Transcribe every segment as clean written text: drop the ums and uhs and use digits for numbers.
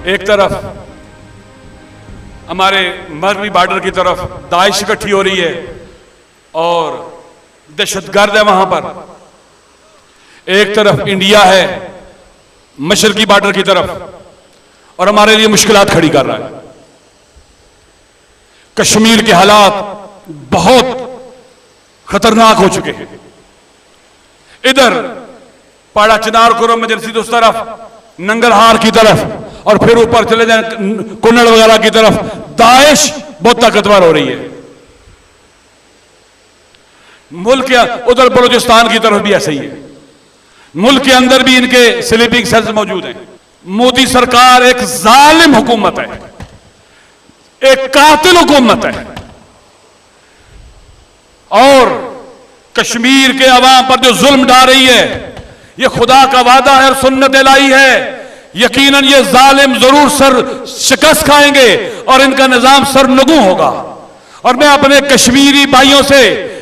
एक तरफ हमारे मगरबी बॉर्डर की तरफ दाइश इकट्ठी हो रही है और दहशतगर्द है वहां पर, एक तरफ इंडिया है मशरकी बॉर्डर की तरफ और हमारे लिए मुश्किलात खड़ी कर रहा है। कश्मीर के हालात बहुत खतरनाक हो चुके हैं। इधर पाड़ा चिनार कुरम मजरसी उस तरफ, नंगरहार की तरफ और फिर ऊपर चले जाए कुन्नड़ वगैरह की तरफ दाइश बहुत ताकतवर हो रही है। मुल्क के उधर बलूचिस्तान की तरफ भी ऐसे ही है। मुल्क के अंदर भी इनके स्लीपिंग सेल्स मौजूद हैं। मोदी सरकार एक जालिम हुकूमत है, एक कातिल हुकूमत है और कश्मीर के अवाम पर जो जुल्म डाल रही है ये खुदा का वादा है और सुन्नत इलाही है। यकीनन ये जालिम जरूर सर शिकस्त खाएंगे और इनका निजाम सरनगू होगा। और मैं अपने कश्मीरी भाइयों से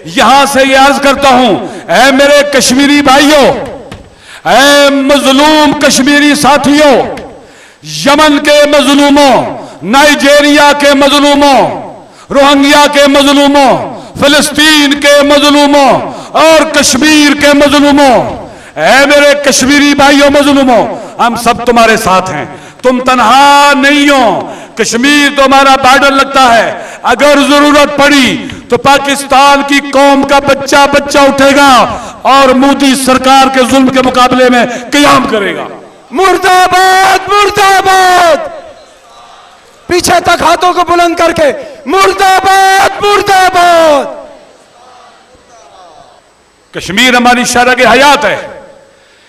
यहां से ये अर्ज करता हूं, ऐ मेरे कश्मीरी भाइयों, ऐ मजलूम कश्मीरी साथियों, यमन के मजलूमों, नाइजेरिया के मजलूमों, रोहिंग्या के मजलूमों, फिलिस्तीन के मजलूमों और कश्मीर के मजलूमों, ऐ मेरे कश्मीरी भाइयों मजलूमों, हम सब तुम्हारे साथ हैं। तुम तन्हा नहीं हो। कश्मीर तो हमारा बॉर्डर लगता है। अगर जरूरत पड़ी तो पाकिस्तान की कौम का बच्चा बच्चा उठेगा और मोदी सरकार के जुल्म के मुकाबले में क़याम करेगा। मुर्दाबाद मुर्दाबाद, पीछे तक हाथों को बुलंद करके मुर्दाबाद मुर्दाबाद। कश्मीर हमारी शरग हयात है।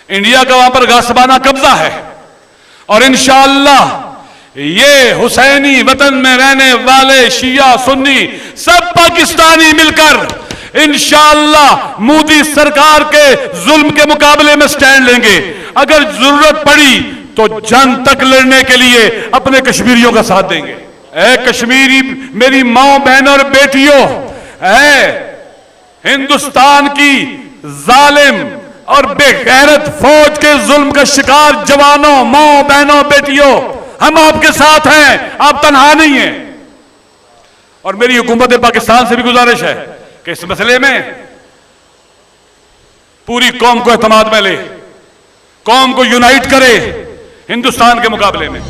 इंडिया का वहां पर गासबाना कब्जा है और इंशाअल्लाह ये हुसैनी वतन में रहने वाले शिया सुन्नी सब पाकिस्तानी मिलकर इंशाअल्लाह मोदी सरकार के जुल्म के मुकाबले में स्टैंड लेंगे। अगर जरूरत पड़ी तो जंग तक लड़ने के लिए अपने कश्मीरियों का साथ देंगे। ऐ कश्मीरी मेरी माओ बहनों और बेटियों, ऐ हिंदुस्तान की जालिम और बेगैरत फौज के जुल्म का शिकार जवानों, माओ बहनों, बेटियों, हम आपके साथ हैं, आप तन्हा नहीं हैं। और मेरी हुकूमत पाकिस्तान से भी गुजारिश है कि इस मसले में पूरी कौम को एतमाद में ले, कौम को यूनाइट करे हिंदुस्तान के मुकाबले में।